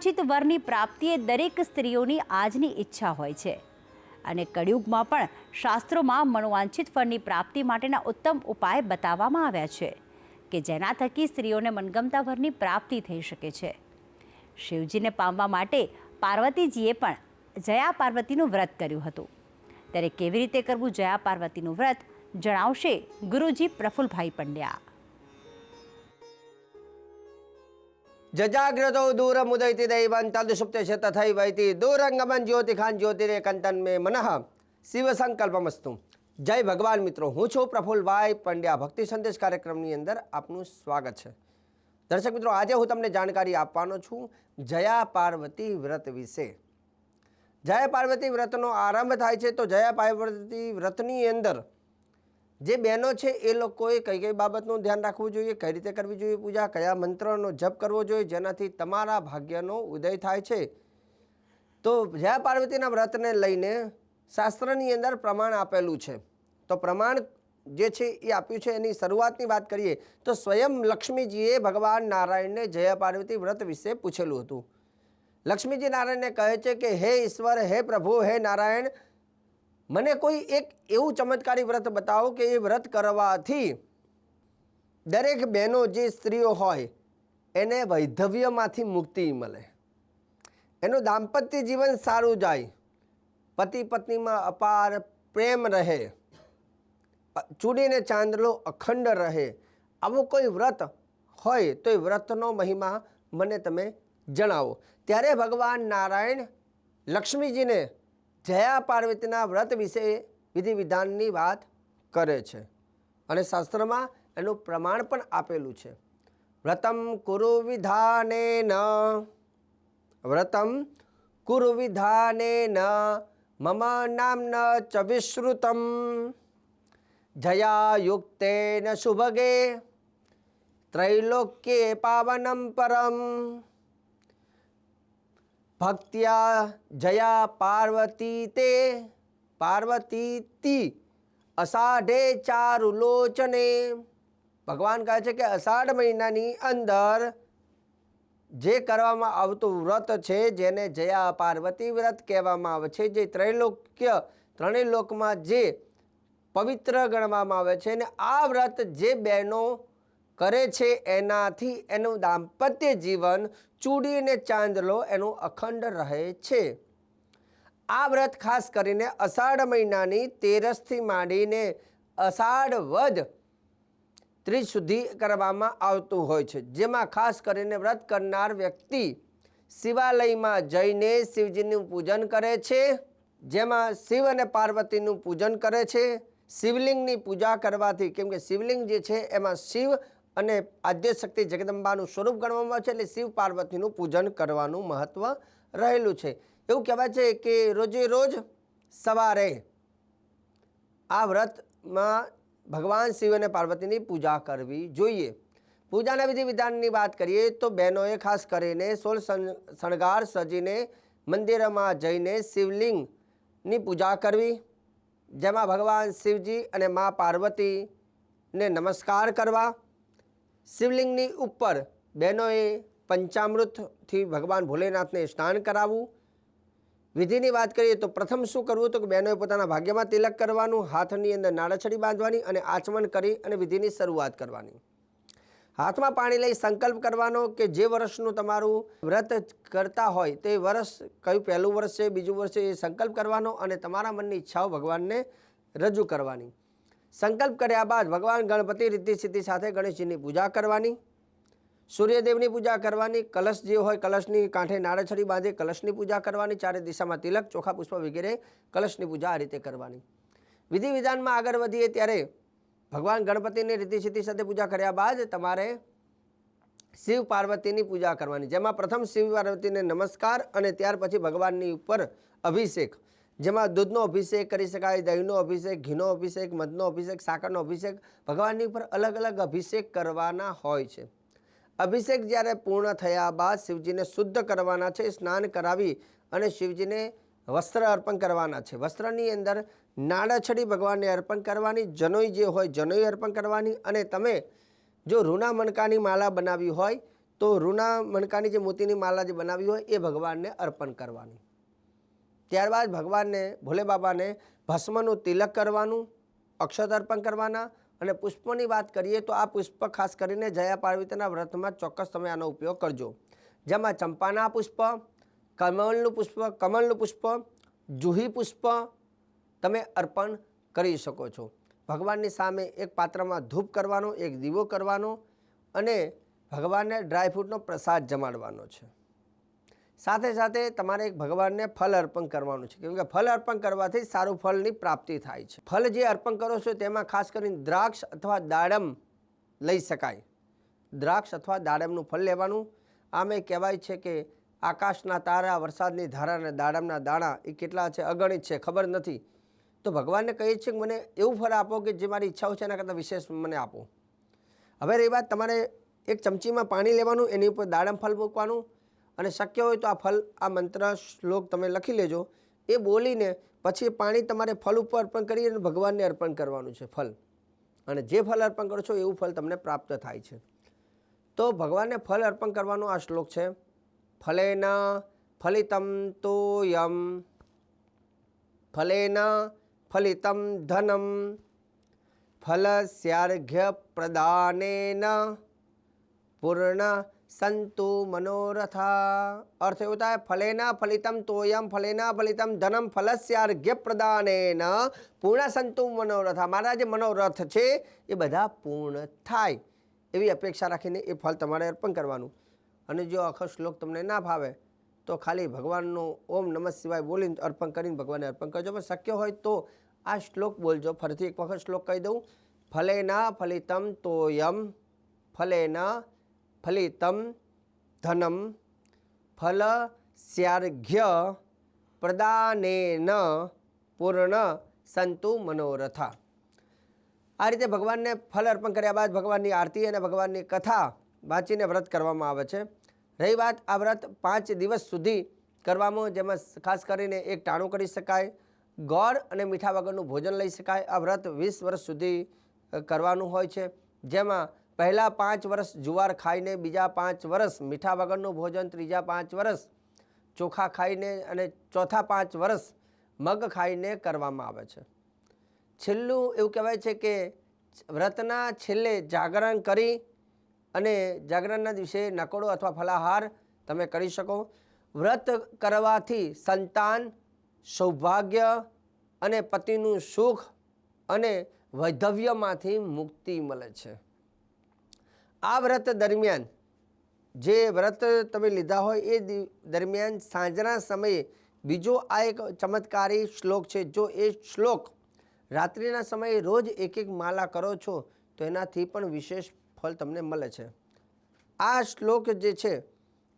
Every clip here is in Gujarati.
મનોવાંછિત વરની પ્રાપ્તિ એ દરેક સ્ત્રીઓની આજની ઈચ્છા હોય છે અને કળિયુગમાં પણ શાસ્ત્રોમાં મનોવાંછિત ફળની પ્રાપ્તિ માટેના ઉત્તમ ઉપાય બતાવવામાં આવ્યા છે કે જેના થકી સ્ત્રીઓને મનગમતા વરની પ્રાપ્તિ થઈ શકે છે. શિવજીને પામવા માટે પાર્વતીજીએ પણ જયા પાર્વતીનું વ્રત કર્યું હતું. ત્યારે કેવી રીતે કરવું જયા પાર્વતીનું વ્રત જણાવશે ગુરુજી પ્રફુલભાઈ પંડ્યા. જજાગ્રતો દૂરમુદયતિ દૈવં તદસુપ્તે તથૈવૈતિ દૂરંગમન જ્યોતિખાન જ્યોતિરેકંતન મે મનઃ શિવ સંકલ્પમસ્તુ. જય ભગવાન મિત્રો, હું છું પ્રફુલભાઈ પંડ્યા. ભક્તિ સંદેશ કાર્યક્રમની અંદર આપનું સ્વાગત છે. દર્શક મિત્રો, આજે હું તમને જાણકારી આપવાનો છું જયા પાર્વતી વ્રત વિશે. જયા પાર્વતી વ્રતનો આરંભ થાય છે તો જયા પાર્વતી વ્રતની અંદર જે બહેનો છે એ લોકોએ કઈ કઈ બાબતનું ધ્યાન રાખવું જોઈએ, કઈ રીતે કરવી જોઈએ પૂજા, કયા મંત્રનો જપ કરવો જોઈએ જેનાથી તમારા ભાગ્યનો ઉદય થાય છે. તો જયા પાર્વતીના વ્રતને લઈને શાસ્ત્રની અંદર પ્રમાણ આપેલું છે. તો પ્રમાણ જે છે એ આપ્યું છે એની શરૂઆતની વાત કરીએ તો સ્વયં લક્ષ્મીજીએ ભગવાન નારાયણને જયા પાર્વતી વ્રત વિશે પૂછેલું હતું. લક્ષ્મીજી નારાયણને કહે છે કે હે ઈશ્વર, હે પ્રભુ, હે નારાયણ, મને કોઈ એક એવું ચમત્કારી વ્રત બતાવો કે એ વ્રત કરવાથી દરેક બહેનો જે સ્ત્રીઓ હોય એને વૈધવ્યમાંથી મુક્તિ મળે, એનું દાંપત્ય જીવન સારું જાય, પતિ પત્નીમાં અપાર પ્રેમ રહે, ચૂડીને ચાંદલો અખંડ રહે. આવું કોઈ વ્રત હોય તો એ વ્રતનો મહિમા મને તમે જણાવો. ત્યારે ભગવાન નારાયણ લક્ષ્મીજીને જયા પાર્વતીના વ્રત વિશે વિધિ વિધાનની વાત કરે છે અને શાસ્ત્રમાં એનું પ્રમાણ પણ આપેલું છે. વ્રતમ કુરુ વિધાનેન, વ્રતમ કુરુ વિધાનેન મમ નામ્ન ચ વિશ્રુતમ જયા યુક્તેન શુભગે ત્રૈલોક્યે પાવનમ પરમ ભક્ત્યા જયા પાર્વતી તે પાર્વતીતી અષાઢે ચારુલોચને. ભગવાન કહે છે કે અષાઢ મહિનાની અંદર જે કરવામાં આવતું વ્રત છે જેને જયા પાર્વતી વ્રત કહેવામાં આવે છે, જે ત્રૈલોક્ય ત્રણેય લોકમાં જે પવિત્ર ગણવામાં આવે છે, અને આ વ્રત જે બહેનો કરે છે એનાથી એનું દાંપત્ય જીવન, ચૂડી અને ચાંદલો એનું અખંડ રહે છે. આ વ્રત ખાસ કરીને અષાઢ મહિનાની 13થી માંડીને અષાઢ વદ 30 સુધી કરવામાં આવતું હોય છે. જેમાં ખાસ કરીને વ્રત કરનાર વ્યક્તિ શિવાલયમાં જઈને શિવજીનું પૂજન કરે છે, જેમાં શિવ અને પાર્વતીનું પૂજન કરે છે. શિવલિંગની પૂજા કરવાથી, કેમ કે શિવલિંગ જે છે એમાં શિવ અને આદ્યશક્તિ જગદંબાનું સ્વરૂપ ગણવામાં આવે છે, એટલે શિવ પાર્વતીનું પૂજન કરવાનું મહત્વ રહેલું છે. એવું કહેવાય છે કે રોજે રોજ સવારે આ વ્રતમાં ભગવાન શિવ અને પાર્વતીની પૂજા કરવી જોઈએ. પૂજાના વિધિ વિધાનની વાત કરીએ તો બહેનોએ ખાસ કરીને 16 શણગાર સજીને મંદિરમાં જઈને શિવલિંગની પૂજા કરવી, જેમાં ભગવાન શિવજી અને મા પાર્વતીને નમસ્કાર કરવા. શિવલિંગની ઉપર બહેનોએ પંચામૃતથી ભગવાન ભોલેનાથને સ્નાન કરાવવું. વિધિની વાત કરીએ તો પ્રથમ શું કરવું તો કે બહેનોએ પોતાના ભાગ્યમાં તિલક કરવાનું, હાથની અંદર નાળછડી બાંધવાની અને આચમન કરી અને વિધિની શરૂઆત કરવાની. હાથમાં પાણી લઈ સંકલ્પ કરવાનો કે જે વર્ષનું તમારું વ્રત કરતા હોય તે વર્ષ કયું પહેલું વર્ષ છે, બીજું વર્ષ છે, એ સંકલ્પ કરવાનો અને તમારા મનની ઈચ્છાઓ ભગવાનને રજૂ કરવાની. સંકલ્પ કર્યા બાદ ભગવાન ગણપતિ રિદ્ધિ સિદ્ધિ સાથે ગણેશજીની પૂજા કરવાની, સૂર્યદેવની પૂજા કરવાની, કલશ જે હોય કલશની કાંઠે નાળછડી બાંધી કલશની પૂજા કરવાની, ચારે દિશામાં તિલક, ચોખા પુષ્પ વગેરે કલશની પૂજા આ રીતે કરવાની. વિધિ વિધાનમાં આગળ વધીએ ત્યારે ભગવાન ગણપતિની રિદ્ધિ સિદ્ધિ સાથે પૂજા કર્યા બાદ તમારે શિવ પાર્વતીની પૂજા કરવાની, જેમાં પ્રથમ શિવ પાર્વતીને નમસ્કાર અને ત્યાર પછી ભગવાનની ઉપર અભિષેક, જેમાં દૂધનો અભિષેક કરી શકાય, દહીંનો અભિષેક, ઘીનો અભિષેક, મધનો અભિષેક, સાકરનો અભિષેક, ભગવાનની ઉપર અલગ અલગ અભિષેક કરવાના હોય છે. અભિષેક જ્યારે પૂર્ણ થયા બાદ શિવજીને શુદ્ધ કરવાના છે, સ્નાન કરાવી અને શિવજીને વસ્ત્ર અર્પણ કરવાના છે. વસ્ત્રની અંદર નાળછડી ભગવાનને અર્પણ કરવાની, જનોઈ જે હોય જનોઈ અર્પણ કરવાની, અને તમે જો રૂના મણકાની માળા બનાવી હોય તો રૂના મણકાની જે મોતીની માલા જે બનાવી હોય એ ભગવાનને અર્પણ કરવાની. ત્યારબાદ ભગવાનને ભોલે બાબાને ભસ્મનું તિલક કરવાનું, અક્ષત અર્પણ કરવાના. અને પુષ્પની વાત કરીએ તો આ પુષ્પ ખાસ કરીને જયા પાર્વતીના વ્રતમાં ચોક્કસ તમે આનો ઉપયોગ કરજો, જેમાં ચંપાના પુષ્પ, કમળનું પુષ્પ, જુહી પુષ્પ તમે અર્પણ કરી શકો છો. ભગવાનની સામે એક પાત્રમાં ધૂપ કરવાનો, એક દીવો કરવાનો અને ભગવાનને ડ્રાયફ્રૂટનો પ્રસાદ જમાડવાનો છે. સાથે સાથે તમારે એક ભગવાનને ફળ અર્પણ કરવાનું છે, કેમ કે ફળ અર્પણ કરવાથી સારું ફળની પ્રાપ્તિ થાય છે. ફળ જે અર્પણ કરો છો તેમાં ખાસ કરીને દ્રાક્ષ અથવા દાડમ લઈ શકાય. દ્રાક્ષ અથવા દાડમનું ફળ લેવાનું. આમે કહેવાય છે કે આકાશના તારા, વરસાદની ધારા અને દાડમના દાણા એ કેટલા છે અગણિત છે, ખબર નથી. તો ભગવાનને કહીએ છીએ કે મને એવું ફળ આપો કે જે મારી ઈચ્છાઓ છે એના કરતાં વિશેષ મને આપો. હવે રહી વાત, તમારે એક ચમચીમાં પાણી લેવાનું, એની ઉપર દાડમ ફળ મૂકવાનું અને શક્ય હોય તો આ ફળ, આ મંત્ર શ્લોક તમે લખી લેજો. એ બોલીને પછી પાણી તમારે ફળ ઉપર અર્પણ કરી અને ભગવાનને અર્પણ કરવાનું છે ફળ. અને જે ફળ અર્પણ કરો છો એવું ફળ તમને પ્રાપ્ત થાય છે. તો ભગવાનને ફળ અર્પણ કરવાનો આ શ્લોક છે. ફલેન ફલિતમ તોયમ, ફલેન ફલિતમ ધનમ, ફલસ્યાર્ઘ્ય પ્રદાનેન પૂર્ણ સંતુ મનોરથા. અર્થ એવો થાય, ફલેના ફલિતમ તોયમ, ફલેના ફલિતમ ધનમ, ફલસ્યાર્ઘ્ય પ્રદાનેન પૂર્ણ સંતુ મનોરથા. મારા જે મનોરથ છે એ બધા પૂર્ણ થાય એવી અપેક્ષા રાખીને એ ફળ તમારે અર્પણ કરવાનું. અને જો આખો શ્લોક તમને ના ફાવે તો ખાલી ભગવાનનો ઓમ નમઃ શિવાય બોલીને અર્પણ કરીને ભગવાનને અર્પણ કરજો. પણ શક્ય હોય તો આ શ્લોક બોલજો. ફરીથી એક વખત શ્લોક કહી દઉં. ફલેના ફલિતમ તોયમ, ફલેના ફલિતમ ધનમ, ફલસ્યાર્ઘ્ય પ્રદાનેન પૂર્ણ સંતુ મનોરથા. આ રીતે ભગવાનને ફળ અર્પણ કર્યા બાદ ભગવાનની આરતી અને ભગવાનની કથા વાંચીને વ્રત કરવામાં આવે છે. રહી વાત, આ વ્રત 5 દિવસ સુધી કરવામાં, જેમાં ખાસ કરીને એક ટાણું કરી શકાય, ગોળ અને મીઠા વગરનું ભોજન લઈ શકાય. આ વ્રત 20 વર્ષ સુધી કરવાનું હોય છે, જેમાં પહેલા 5 વર્ષ જુવાર ખાઈને, બીજા 5 વર્ષ મીઠા વગરનું ભોજન, ત્રીજા 5 વર્ષ ચોખા ખાઈને અને ચોથા 5 વર્ષ મગ ખાઈને કરવામાં આવે છે. છેલ્લું એવું કહેવાય છે કે વ્રતના છેલ્લે જાગરણ કરી અને જાગરણના દિવસે નકોડો અથવા ફલાહાર તમે કરી શકો. વ્રત કરવાથી સંતાન, સૌભાગ્ય અને પતિનું સુખ અને વૈધવ્યમાંથી મુક્તિ મળે છે. આ વ્રત દરમિયાન જે વ્રત તમે લીધા હોય એ દરમિયાન સાંજના સમયે બીજો આ એક ચમત્કારી શ્લોક છે. જો એ શ્લોક રાત્રિના સમયે રોજ એક માલા કરો છો તો એનાથી પણ વિશેષ ફળ તમને મળે છે. આ શ્લોક જે છે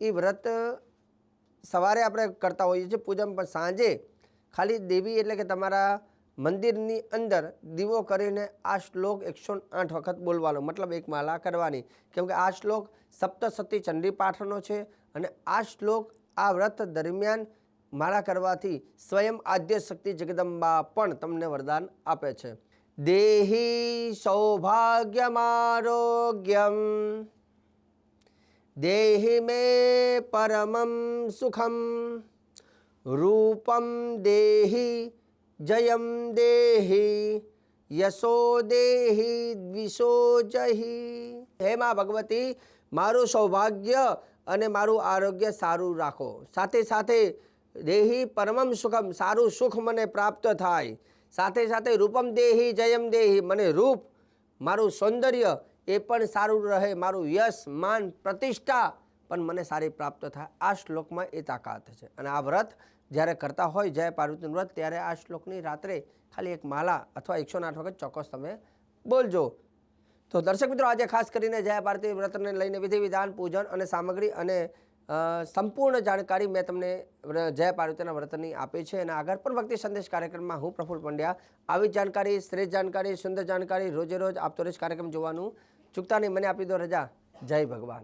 એ વ્રત સવારે આપણે કરતા હોઈએ છીએ પૂજન, પણ સાંજે ખાલી દેવી એટલે કે તમારા મંદિરની અંદર દીવો કરીને આ શ્લોક 108 વખત બોલવાનો, મતલબ એક માલા કરવાની. કેમ કે આ શ્લોક સપ્તસતી ચંડી પાઠનો છે અને આ શ્લોક આ વ્રત દરમિયાન માળા કરવાથી સ્વયં આદ્ય શક્તિ જગદંબા પણ તમને વરદાન આપે છે. દેહી સૌભાગ્યમારોગ્યમ, દેહી મે પરમમ સુખમ, રૂપમ દેહી જયમ દેહી, યશો દેહી દ્વિષો જહી. હે મા ભગવતી, મારું સૌભાગ્ય અને મારું આરોગ્ય સારું રાખો. સાથે સાથે દેહી પરમમ સુખમ, સારું સુખ મને પ્રાપ્ત થાય. સાથે સાથે રૂપમ દેહી જયમ દેહી, મને રૂપ, મારું સૌંદર્ય એ પણ સારું રહે, મારું યશ, માન, પ્રતિષ્ઠા પણ મને સારી પ્રાપ્ત થાય. આ શ્લોકમાં એ તાકાત છે. અને આ વ્રત જ્યારે કરતા હોય જય પાર્વતીનું વ્રત, ત્યારે આ શ્લોકની રાત્રે ખાલી એક માલા અથવા 108 વખત ચોક્કસ તમે બોલજો. તો દર્શક મિત્રો, આજે ખાસ કરીને જય પાર્વતી વ્રતને લઈને વિધિ વિધાન, પૂજન અને સામગ્રી અને સંપૂર્ણ જાણકારી મેં તમને જય પાર્વતીના વ્રતની આપી છે. અને આગળ પણ ભક્તિ સંદેશ કાર્યક્રમમાં હું પ્રફુલ્લ પંડ્યા આવી જાણકારી, શ્રેષ્ઠ જાણકારી, સુંદર જાણકારી રોજે રોજ આપતો રહીશ. કાર્યક્રમ જોવાનું ચૂકતા નહીં. મને આપી દો રજા. જય ભગવાન.